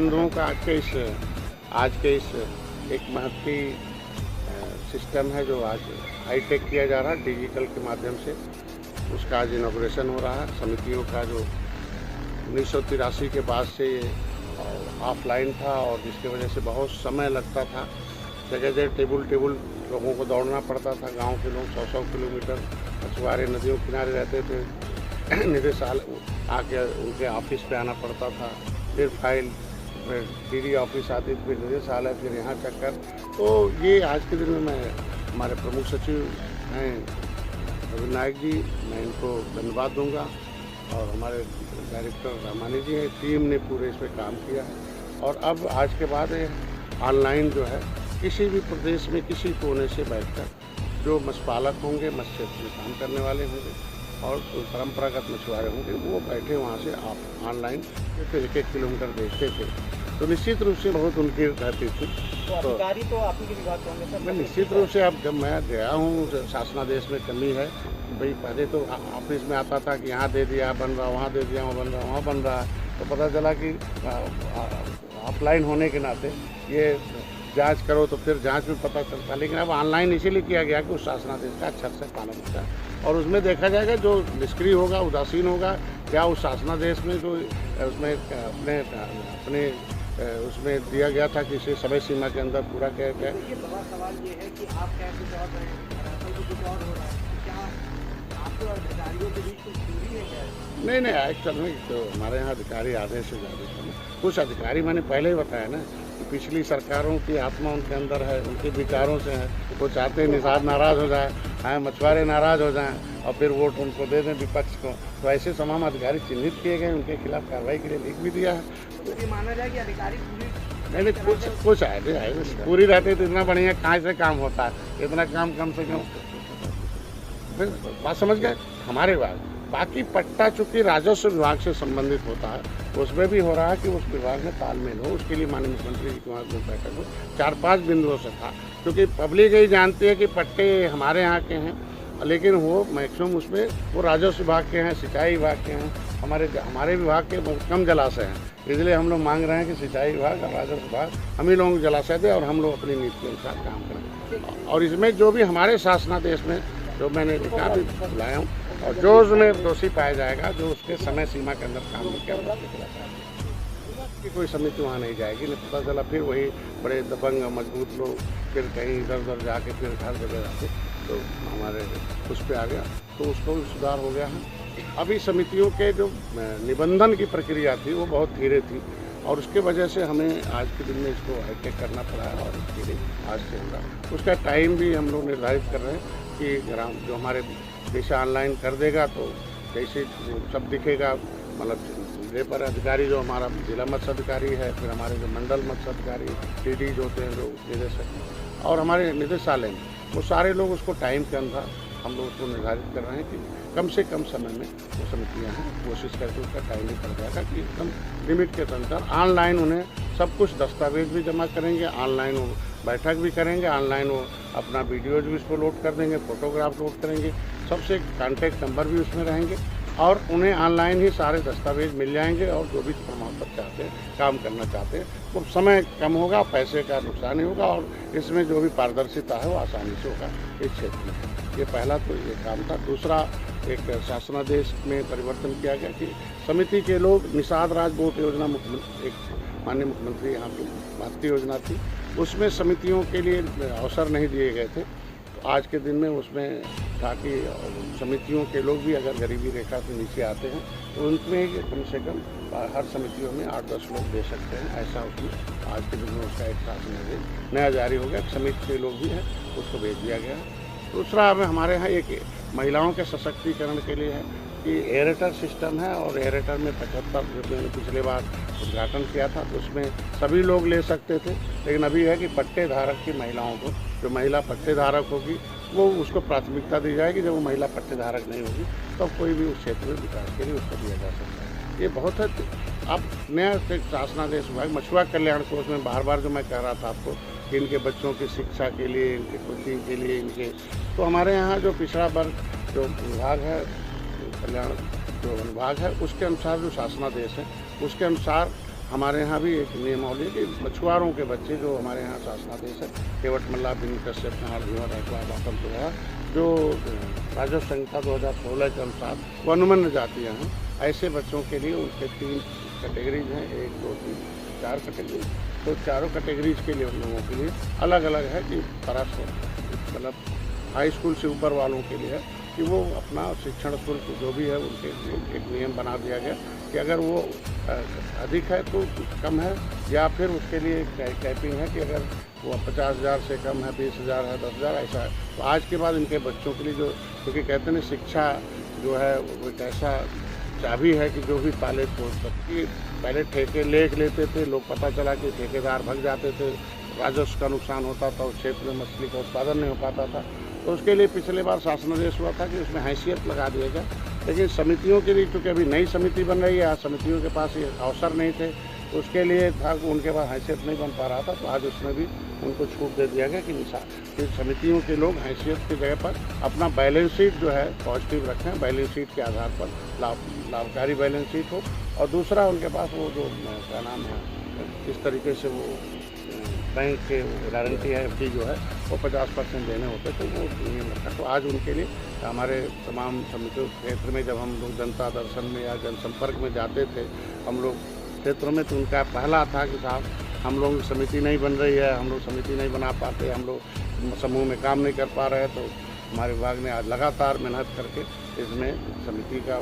बंधुओं का आज के इस एक महत्वपूर्ण सिस्टम है जो आज हाईटेक किया जा रहा है डिजिटल के माध्यम से, उसका आज इनॉग्रेशन हो रहा है। समितियों का जो 1983 के बाद से ये ऑफलाइन था और जिसकी वजह से बहुत समय लगता था, जगह जगह टेबल लोगों को दौड़ना पड़ता था। गांव के लोग 100 किलोमीटर मछुआरे नदियों किनारे रहते थे, निदेशालय आके उनके ऑफिस पे आना पड़ता था, फिर फाइल, फिर डीडी ऑफिस आती थी, फिर निदेशालय, फिर यहाँ चक्कर। तो ये आज के दिन में हमारे प्रमुख सचिव हैं रवि नायक जी, मैं इनको धन्यवाद दूंगा, और हमारे डायरेक्टर रामानी जी हैं, टीम ने पूरे इस पर काम किया है। और अब आज के बाद ऑनलाइन जो है किसी भी प्रदेश में किसी कोने से बैठकर जो मत्स्यपालक होंगे, मत्स्य में काम करने वाले होंगे और परंपरागत मछुआरे होंगे, वो बैठे वहाँ से आप ऑनलाइन फिर 1-1 किलोमीटर देखते थे, तो निश्चित रूप से बहुत उनकी रहती थी। तो अधिकारी तो आप ही के विभाग के होंगे सर? मैं निश्चित रूप से, अब जब मैं गया हूँ, शासनादेश में कमी है भाई। पहले तो ऑफिस में आता था कि यहाँ दे दिया बन रहा, वहाँ दे दिया वहाँ बन रहा, वहाँ बन रहा, तो पता चला कि ऑफलाइन होने के नाते ये जांच करो तो फिर जांच में पता चलता। लेकिन अब ऑनलाइन इसीलिए किया गया कि उस शासनादेश का अच्छे से पालन होता है, और उसमें देखा जाएगा जो निष्क्रिय होगा, उदासीन होगा, या उस शासनादेश में जो उसमें अपने उसमें दिया गया था कि इसे समय सीमा के अंदर पूरा किया गया। ये बड़ा सवाल ये है कि आप क्या कुछ और रहे हैं, कुछ और हो रहा है, क्या आपके और अधिकारियों के बीच कुछ दूरी है क्या? नहीं, एक्चुअल में तो हमारे यहाँ अधिकारी आधे से ज़्यादा हैं। कुछ अधिकारी मैंने पहले ही बताया ना, पिछली सरकारों की आत्मा उनके अंदर है, उनके विचारों से है। वो चाहते हैं निषाद नाराज़ हो जाए, मछुआरे नाराज़ हो जाएं और फिर वोट उनको दे दें विपक्ष को। तो ऐसे तमाम अधिकारी चिन्हित किए गए, उनके खिलाफ कार्रवाई के लिए लिख भी दिया है। तो ये माना जाए कि अधिकारी पूरी नहीं, कुछ आए पूरी रहती तो इतना बढ़िया कहाँ से काम होता है, इतना काम कम से कम। फिर बात समझ गए हमारे बात। बाकी पट्टा चूँकि राजस्व विभाग से संबंधित होता है, उसमें भी हो रहा है कि उस विभाग में तालमेल हो। उसके लिए माननीय मुख्यमंत्री जी के वहाँ में बैठक हो, 4-5 बिंदुओं से था, क्योंकि पब्लिक यही जानती है कि पट्टे हमारे यहाँ के हैं, लेकिन वो मैक्सिमम उसमें वो राजस्व विभाग के हैं, सिंचाई विभाग के हैं, हमारे विभाग के बहुत कम जलाशय हैं। इसलिए हम लोग मांग रहे हैं कि सिंचाई विभाग और राजस्व विभाग हम ही लोगों को जलाशय दें और हम लोग अपनी नीति के अनुसार काम करें। और इसमें जो भी हमारे शासनादेश में जो मैंने लिखा भी लाया हूँ, और जो उसमें दोषी पाया जाएगा, जो उसके समय सीमा के अंदर काम नहीं किया, कि कोई समिति वहाँ नहीं जाएगी। नहीं पता चला फिर वही बड़े दबंग मजबूत लोग फिर कहीं इधर उधर जाके फिर हर जगह जाते, तो हमारे उस पर आ गया, तो उसको भी सुधार हो गया है। अभी समितियों के जो निबंधन की प्रक्रिया थी वो बहुत धीरे थी, और उसके वजह से हमें आज के दिन में इसको हाईटेक करना पड़ा है, और इसके लिए आज से होगा। उसका टाइम भी हम लोग निर्धारित कर रहे हैं कि जो हमारे जैसे ऑनलाइन कर देगा तो जैसे सब दिखेगा, मतलब जिले पर अधिकारी जो हमारा जिला मत्स्य अधिकारी है, फिर हमारे जो मंडल मत्स्य अधिकारी टीडी जो होते हैं, जो निदेशक, और हमारे निदेशालय में, वो सारे लोग उसको टाइम के अंदर हम लोग उसको निर्धारित कर रहे हैं कि कम से कम समय में वो समितियाँ हैं, कोशिश करके उसका टाइम ही पड़ जाएगा कि एकदम लिमिट के अंदर ऑनलाइन उन्हें सब कुछ दस्तावेज भी जमा करेंगे, ऑनलाइन वो बैठक भी करेंगे, ऑनलाइन वो अपना वीडियोज भी उसको लोड कर देंगे, फोटोग्राफ लोड करेंगे, सबसे कॉन्टैक्ट नंबर भी उसमें रहेंगे, और उन्हें ऑनलाइन ही सारे दस्तावेज मिल जाएंगे। और जो भी प्रमाण पत्र चाहते हैं, काम करना चाहते हैं, तो समय कम होगा, पैसे का नुकसान नहीं होगा, और इसमें जो भी पारदर्शिता है वो आसानी से होगा इस क्षेत्र में। ये पहला तो ये काम था। दूसरा, एक शासनादेश में परिवर्तन किया गया कि समिति के लोग निषाद राज बोट योजना, एक माननीय मुख्यमंत्री यहाँ की भारतीय योजना थी, उसमें समितियों के लिए अवसर नहीं दिए गए थे। तो आज के दिन में उसमें था कि समितियों के लोग भी अगर गरीबी रेखा से नीचे आते हैं तो उनमें कम से कम हर समितियों में 8-10 लोग दे सकते हैं, ऐसा उसमें आज के दिन में उसका एक शासन नया जारी हो गया। समिति के लोग भी हैं, उसको भेज दिया गया। दूसरा, हमारे यहाँ एक महिलाओं के सशक्तिकरण के लिए है कि एयरेटर सिस्टम है, और एयरेटर में 75 जो मैंने पिछले बार उद्घाटन किया था, तो उसमें सभी लोग ले सकते थे। लेकिन अभी है कि पट्टे धारक की महिलाओं को, जो महिला पट्टे धारक होगी वो उसको प्राथमिकता दी जाएगी। जब वो महिला पट्टे धारक नहीं होगी तो कोई भी उस क्षेत्र में विकास के लिए उसको दिया जा सकता है। ये बहुत है। अब नया शासनादेश विभाग मछुआ कल्याण कोष में बार बार जो मैं कह रहा था आपको कि इनके बच्चों की शिक्षा के लिए, इनके कोचिंग के लिए, इनके, तो हमारे यहाँ जो पिछड़ा वर्ग जो विभाग है, कल्याण जो विभाग है, उसके अनुसार जो शासनादेश है उसके अनुसार हमारे यहाँ भी एक नियमावली है कि मछुआरों के बच्चे जो हमारे यहाँ शासनादेश है केवट मल्ला बिन कश्यप कुमार धीवर रखवा जो राजस्व संहिता 2016 के अनुसार वनमन जातियाँ हैं, ऐसे बच्चों के लिए उनके 3 कैटेगरीज हैं, 1, 2, 3, 4 कैटेगरीज। तो चारों कैटेगरीज के लिए उन लोगों के लिए अलग अलग है कि मतलब हाई स्कूल से ऊपर वालों के लिए है कि वो अपना शिक्षण शुल्क जो भी है उनके लिए एक नियम बना दिया गया कि अगर वो अधिक है तो कम है, या फिर उसके लिए कैपिंग है कि अगर वो 50,000 से कम है, 20,000 है, 10,000 ऐसा है। तो आज के बाद इनके बच्चों के लिए जो, क्योंकि कहते हैं शिक्षा जो है वो एक ऐसा चाबी है कि जो भी पाले छोड़ सकती। पहले ठेके लेते थे, लोग पता चला कि ठेकेदार भाग जाते थे, राजस्व का नुकसान होता था, उस क्षेत्र में मछली का उत्पादन नहीं हो पाता था। तो उसके लिए पिछले बार शासनादेश हुआ था कि उसमें हैसियत लगा दिया जाए, लेकिन समितियों के लिए चूँकि अभी नई समिति बन रही है, समितियों के पास ये अवसर नहीं थे, तो उसके लिए था कि उनके पास हैसियत नहीं बन पा रहा था, तो आज उसमें भी उनको छूट दे दिया गया कि समितियों के लोग हैसियत की जगह पर अपना बैलेंस शीट जो है पॉजिटिव रखें, बैलेंस शीट के आधार पर लाभकारी बैलेंस शीट हो, और दूसरा उनके पास वो जो क्या नाम है किस तरीके से वो बैंक के गारंटी है FD जो है वो 50% देने होते थे, वो नियम रखा। तो आज उनके लिए हमारे तमाम समितियों क्षेत्र में जब हम लोग जनता दर्शन में या जनसंपर्क में जाते थे हम लोग क्षेत्रों में, तो उनका पहला था कि साहब हम लोग समिति नहीं बन रही है, हम लोग समिति नहीं बना पाते, हम लोग समूह में काम नहीं कर पा रहे हैं। तो हमारे विभाग ने आज लगातार मेहनत करके इसमें समिति का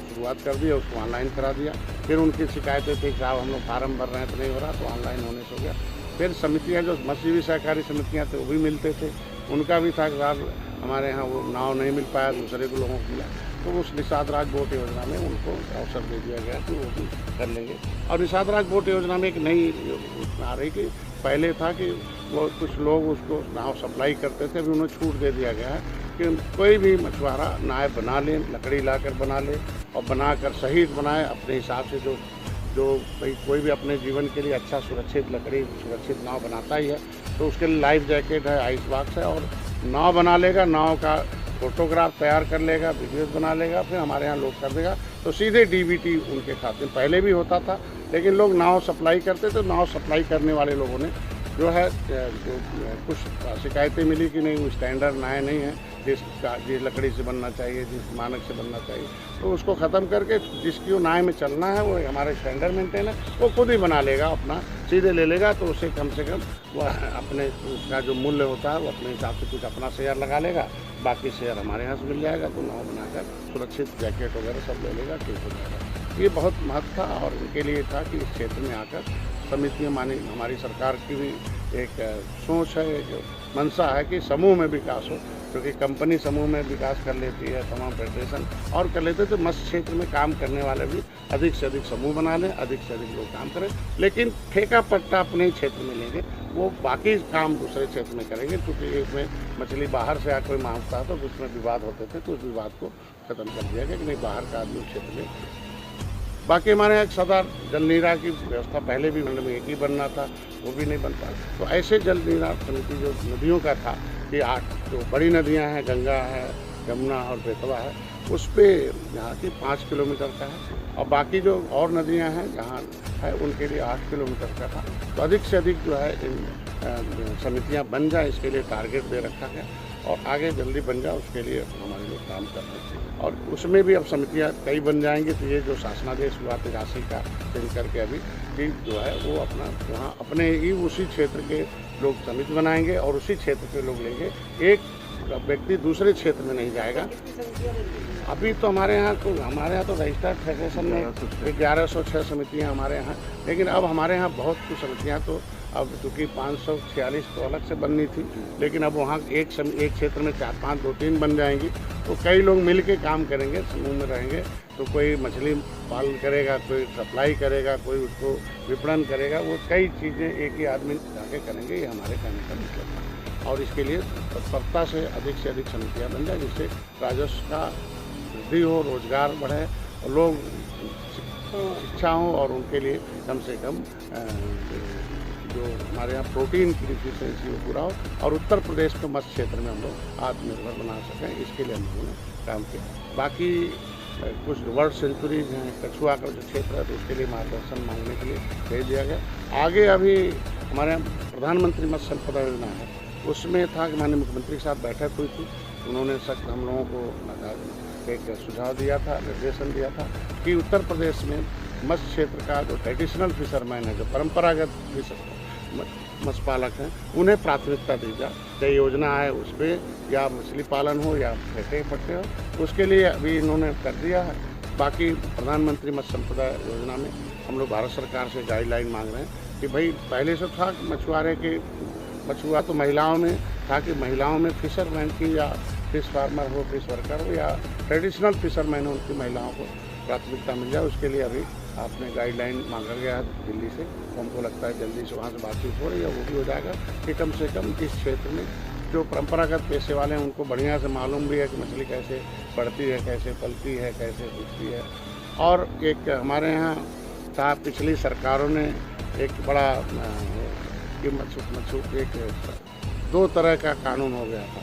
शुरुआत कर दी, उसको ऑनलाइन करा दिया। फिर उनकी शिकायतें थी कि साहब हम लोग फार्म भर रहे हैं तो नहीं हो रहा, तो ऑनलाइन होने से हो गया। फिर समितियाँ जो मछली सहकारी समितियाँ थे वो भी मिलते थे, उनका भी था कि साहब हमारे यहाँ वो नाव नहीं मिल पाया, दूसरे को लोगों को मिला, तो उस निषाद राज बोट योजना में उनको अवसर दे दिया गया कि वो भी कर लेंगे। और निषाद राज बोट योजना में एक नई आ रही कि पहले था कि वो कुछ लोग उसको नाव सप्लाई करते थे, अभी उन्हें छूट दे दिया गया है कि कोई भी मछुआरा नाव बना ले, लकड़ी लाकर बना ले और बनाकर सही बनाए अपने हिसाब से। जो भाई कोई भी अपने जीवन के लिए अच्छा सुरक्षित लकड़ी सुरक्षित नाव बनाता ही है, तो उसके लिए लाइफ जैकेट है, आइस बॉक्स है, और नाव बना लेगा, नाव का फोटोग्राफ तैयार कर लेगा, वीडियोस बना लेगा, फिर हमारे यहाँ लोड कर देगा, तो सीधे DBT उनके खाते में। पहले भी होता था, लेकिन लोग नाव सप्लाई करते थे, नाव सप्लाई करने वाले लोगों ने जो है जो कुछ शिकायतें मिली कि नहीं वो स्टैंडर्ड नाव नहीं है जिस लकड़ी से बनना चाहिए, जिस मानक से बनना चाहिए, तो उसको ख़त्म करके जिसकी वो नाव में चलना है वो हमारे स्टैंडर्ड मेंटेन है, वो खुद ही बना लेगा, अपना सीधे ले लेगा। तो उसे कम से कम वो अपने उसका जो मूल्य होता है वो अपने हिसाब से कुछ अपना शेयर लगा लेगा, बाकी शेयर हमारे यहाँ से मिल जाएगा। तो नाव बनाकर सुरक्षित जैकेट वगैरह सब ले लेगा, ठीक हो जाएगा। ये बहुत महत्व था और उनके लिए था कि इस क्षेत्र में आकर समितियाँ मानी। हमारी सरकार की भी एक सोच है, एक मंशा है कि समूह में विकास हो, क्योंकि कंपनी समूह में विकास कर लेती है, तमाम फेडरेशन और कर लेते, तो मत्स्य क्षेत्र में काम करने वाले भी अधिक से अधिक समूह बना लें, अधिक से अधिक लोग काम करें, लेकिन ठेका पट्टा अपने ही क्षेत्र में लेंगे, वो बाकी काम दूसरे क्षेत्र में करेंगे। क्योंकि इसमें मछली बाहर से आकर कोई मांगता था तो उसमें विवाद होते थे, तो उस विवाद को खत्म कर दिया गया कि नहीं बाहर का आदमी क्षेत्र में। बाकी हमारे यहाँ सदा जल नीरा की व्यवस्था पहले भी मंडल में एक ही बनना था, वो भी नहीं बन पाया। तो ऐसे जल नीरा समिति जो नदियों का था कि 8 जो बड़ी नदियाँ हैं, गंगा है, यमुना और बेतवा है, उस पर यहाँ की 5 किलोमीटर का है, और बाकी जो और नदियाँ हैं जहाँ है उनके लिए 8 किलोमीटर का था। तो अधिक से अधिक जो है इन समितियाँ बन जाए, इसके लिए टारगेट दे रखा गया, और आगे जल्दी बन जाए उसके लिए हमारे लोग काम कर रहे हैं। और उसमें भी अब समितियाँ कई बन जाएंगी, तो ये जो शासनादेश हुआ 83 का चेंज करके अभी कि जो है वो अपना वहाँ अपने ही उसी क्षेत्र के लोग समिति बनाएंगे और उसी क्षेत्र के लोग लेंगे, एक व्यक्ति दूसरे क्षेत्र में नहीं जाएगा। अभी तो हमारे यहाँ तो रजिस्टर्ड फेडरेशन में 1106 समितियाँ हमारे यहाँ, लेकिन अब हमारे यहाँ बहुत कुछ समितियाँ तो अब चूँकि 546 तो अलग से बननी थी, लेकिन अब वहाँ एक क्षेत्र में 4, 5, 2, 3 बन जाएंगी, तो कई लोग मिल के काम करेंगे, समूह में रहेंगे। तो कोई मछली पालन करेगा, कोई सप्लाई करेगा, कोई उसको विपणन करेगा, वो कई चीज़ें एक ही आदमी जाके करेंगे, ये हमारे कहने का मतलब है। और इसके लिए तत्परता से अधिक समितियाँ बन जाए, जिससे राजस्व का वृद्धि हो, रोजगार बढ़े, और लोग शिक्षा हो, और उनके लिए कम से कम जो हमारे यहाँ प्रोटीन की डिफिशियंसी वो पूरा हो, और उत्तर प्रदेश को मत्स्य क्षेत्र में हम लोग आत्मनिर्भर बना सकें, इसके लिए हम लोगों ने काम किया। बाकी कुछ वर्ल्ड सेंचुरीज हैं, कछुआ का जो क्षेत्र है, तो उसके लिए मार्गदर्शन मांगने के लिए भेज दिया गया। आगे अभी हमारे प्रधानमंत्री मत्स्य संपदा योजना है, उसमें था कि माननीय मुख्यमंत्री के साथ बैठक हुई थी, उन्होंने सख्त हम लोगों को एक सुझाव दिया था, निर्देशन दिया था कि उत्तर प्रदेश में मत्स्य क्षेत्र का जो ट्रेडिशनल फिशरमैन है, जो परंपरागत मत्स्य पालक हैं, उन्हें प्राथमिकता दी जाए। चाहे योजना है उस पर, या मछली पालन हो या फेंटे पट्टे हो, उसके लिए अभी इन्होंने कर दिया है। बाकी प्रधानमंत्री मत्स्य संपदा योजना में हम लोग भारत सरकार से गाइडलाइन मांग रहे हैं कि भाई पहले से था कि मछुआरे के मछुआ तो महिलाओं में था कि महिलाओं में फिशरमैन की या फिश फार्मर हो, फिश वर्कर हो या ट्रेडिशनल फिशरमैन हो, उनकी महिलाओं को प्राथमिकता मिल जाए। उसके लिए अभी आपने गाइडलाइन मांगा गया है दिल्ली से, हमको लगता है जल्दी से वहाँ से बातचीत हो रही है, वो भी हो जाएगा कि कम से कम इस क्षेत्र में जो परंपरागत पेशे वाले हैं उनको बढ़िया से मालूम भी है कि मछली कैसे बढ़ती है, कैसे पलती है, कैसे उगती है। और एक हमारे यहाँ था, पिछली सरकारों ने एक बड़ा कि एक 2 तरह का कानून हो गया था।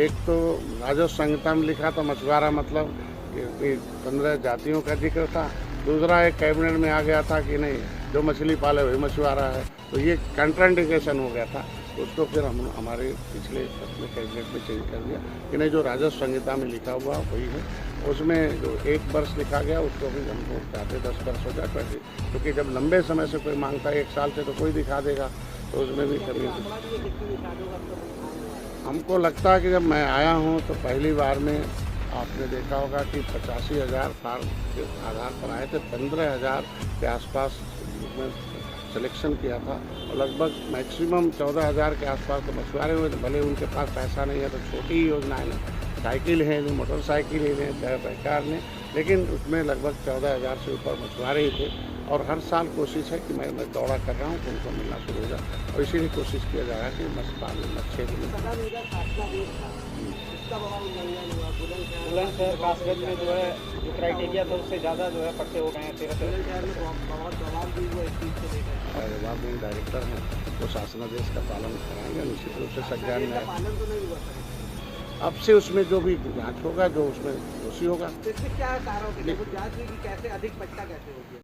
एक तो राजस्व संहिता में लिखा था मछुआरा मतलब 15 जातियों का जिक्र था। दूसरा एक कैबिनेट में आ गया था कि नहीं, जो मछली पाले वही मछुआरा है, तो ये कंट्राइंडिकेशन हो गया था। उसको फिर हम हमारे पिछले अपने कैबिनेट में चेंज कर दिया कि नहीं, जो राजस्व संहिता में लिखा हुआ वही है। उसमें जो 1 वर्ष लिखा गया उसको भी हम लोग चाहते 10 वर्ष हो जाए, क्योंकि जब लंबे समय से कोई मांगता है 1 साल से, तो कोई दिखा देगा, तो उसमें भी कभी हमको लगता है कि जब मैं आया हूँ तो पहली बार में आपने देखा होगा कि 85,000 फार्म के आधार पर आए थे, 15,000 के आसपास में सिलेक्शन किया था, और लगभग मैक्सिमम 14,000 के आसपास तो मछुआरे हुए। भले उनके पास पैसा नहीं है तो छोटी ही योजनाएं लें, साइकिल है लें, मोटरसाइकिल ही लें, चाहे सरकार ने, लेकिन उसमें लगभग 14,000 से ऊपर मछुआरे ही थे। और हर साल कोशिश है कि मैं दौरा कर रहा हूँ तो उनको मिलना शुरू हो जाए, और इसीलिए कोशिश किया जा रहा है कि मत्स्य पालन क्षेत्र में बुलंदशहर कासगंज में जो है जो क्राइटेरिया था उससे ज़्यादा जो है पट्टे हो गए हैं। 13 में बहुत दबाव भी हुआ इस चीज़ को लेकर। और विभाग में डायरेक्टर हैं, वो शासनादेश का पालन कराएंगे निश्चित रूप से। संज्ञान में पालन तो नहीं हुआ अब से उसमें जो भी जांच होगा, जो उसमें दोषी होगा। तो इसमें क्या कारण होगा, जांच में कि कैसे अधिक पट्टा कैसे होगी?